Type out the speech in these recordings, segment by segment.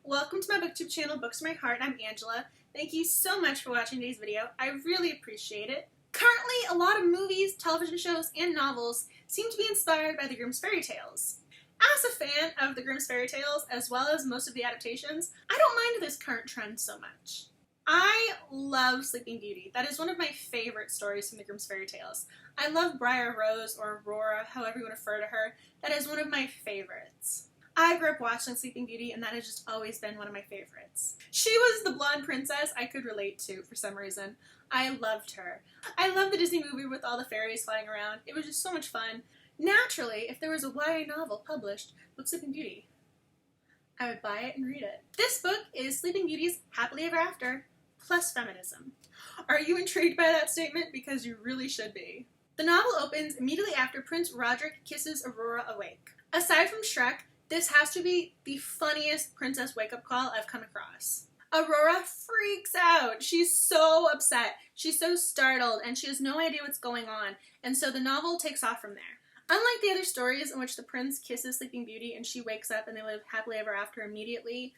Welcome to my booktube channel, Books of My Heart. I'm Angela. Thank you so much for watching today's video. I really appreciate it. Currently, a lot of movies, television shows, and novels seem to be inspired by the Grimm's fairy tales. As a fan of the Grimm's fairy tales, as well as most of the adaptations, I don't mind this current trend so much. I love Sleeping Beauty. That is one of my favorite stories from the Grimm's fairy tales. I love Briar Rose, or Aurora, however you want to refer to her. That is one of my favorites. I grew up watching Sleeping Beauty, and that has just always been one of my favorites. She was the blonde princess I could relate to for some reason. I loved her. I love the Disney movie with all the fairies flying around. It was just so much fun. Naturally, if there was a YA novel published with Sleeping Beauty, I would buy it and read it. This book is Sleeping Beauty's Happily Ever After plus feminism. Are you intrigued by that statement? Because you really should be. The novel opens immediately after Prince Roderick kisses Aurora awake. Aside from Shrek, this has to be the funniest princess wake-up call I've come across. Aurora freaks out. She's so upset. She's so startled, and she has no idea what's going on, and so the novel takes off from there. Unlike the other stories in which the prince kisses Sleeping Beauty and she wakes up and they live happily ever after immediately,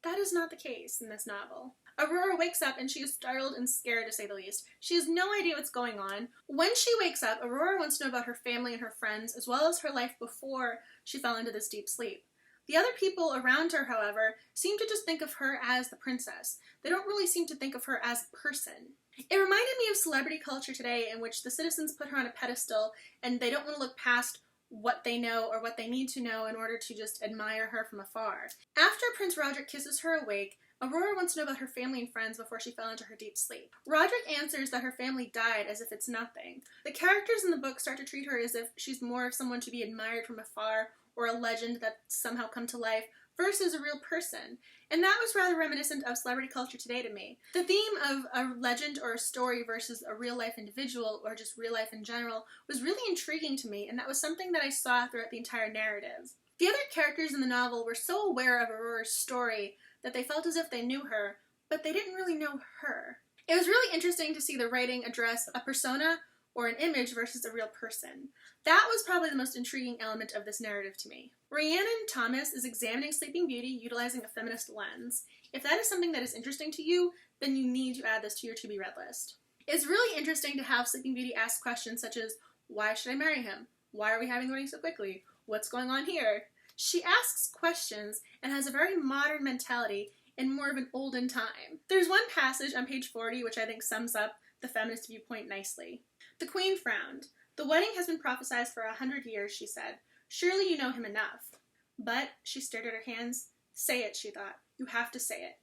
that is not the case in this novel. Aurora wakes up and she is startled and scared, to say the least. She has no idea what's going on. When she wakes up, Aurora wants to know about her family and her friends, as well as her life before she fell into this deep sleep. The other people around her, however, seem to just think of her as the princess. They don't really seem to think of her as a person. It reminded me of celebrity culture today, in which the citizens put her on a pedestal and they don't want to look past what they know or what they need to know in order to just admire her from afar. After Prince Roderick kisses her awake, Aurora wants to know about her family and friends before she fell into her deep sleep. Roderick answers that her family died as if it's nothing. The characters in the book start to treat her as if she's more of someone to be admired from afar or a legend that's somehow come to life versus a real person. And that was rather reminiscent of celebrity culture today to me. The theme of a legend or a story versus a real life individual or just real life in general was really intriguing to me, and that was something that I saw throughout the entire narrative. The other characters in the novel were so aware of Aurora's story that they felt as if they knew her, but they didn't really know her. It was really interesting to see the writing address a persona or an image versus a real person. That was probably the most intriguing element of this narrative to me. Rhiannon Thomas is examining Sleeping Beauty utilizing a feminist lens. If that is something that is interesting to you, then you need to add this to your to-be-read list. It's really interesting to have Sleeping Beauty ask questions such as, why should I marry him? Why are we having the wedding so quickly? What's going on here? She asks questions and has a very modern mentality in more of an olden time. There's one passage on page 40 which I think sums up the feminist viewpoint nicely. The queen frowned. The wedding has been prophesied for 100 years, she said. Surely you know him enough. But, she stared at her hands. Say it, she thought. You have to say it.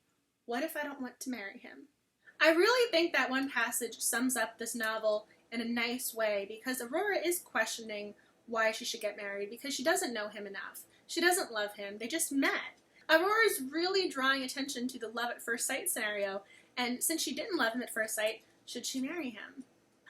What if I don't want to marry him? I really think that one passage sums up this novel in a nice way, because Aurora is questioning why she should get married, because she doesn't know him enough. She doesn't love him. They just met. Aurora is really drawing attention to the love at first sight scenario, and since she didn't love him at first sight, should she marry him?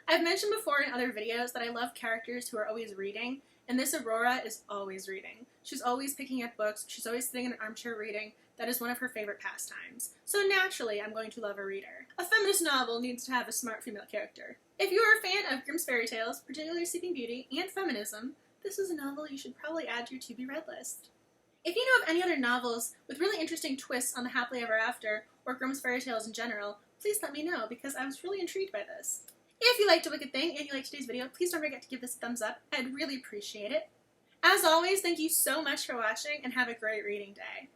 I've mentioned before in other videos that I love characters who are always reading, and this Aurora is always reading. She's always picking up books, she's always sitting in an armchair reading. That is one of her favorite pastimes. So naturally, I'm going to love a reader. A feminist novel needs to have a smart female character. If you are a fan of Grimm's fairy tales, particularly Sleeping Beauty and feminism, this is a novel you should probably add to your to-be-read list. If you know of any other novels with really interesting twists on the happily ever after, or Grimm's fairy tales in general, please let me know, because I was really intrigued by this. If you liked A Wicked Thing and you liked today's video, please don't forget to give this a thumbs up. I'd really appreciate it. As always, thank you so much for watching, and have a great reading day.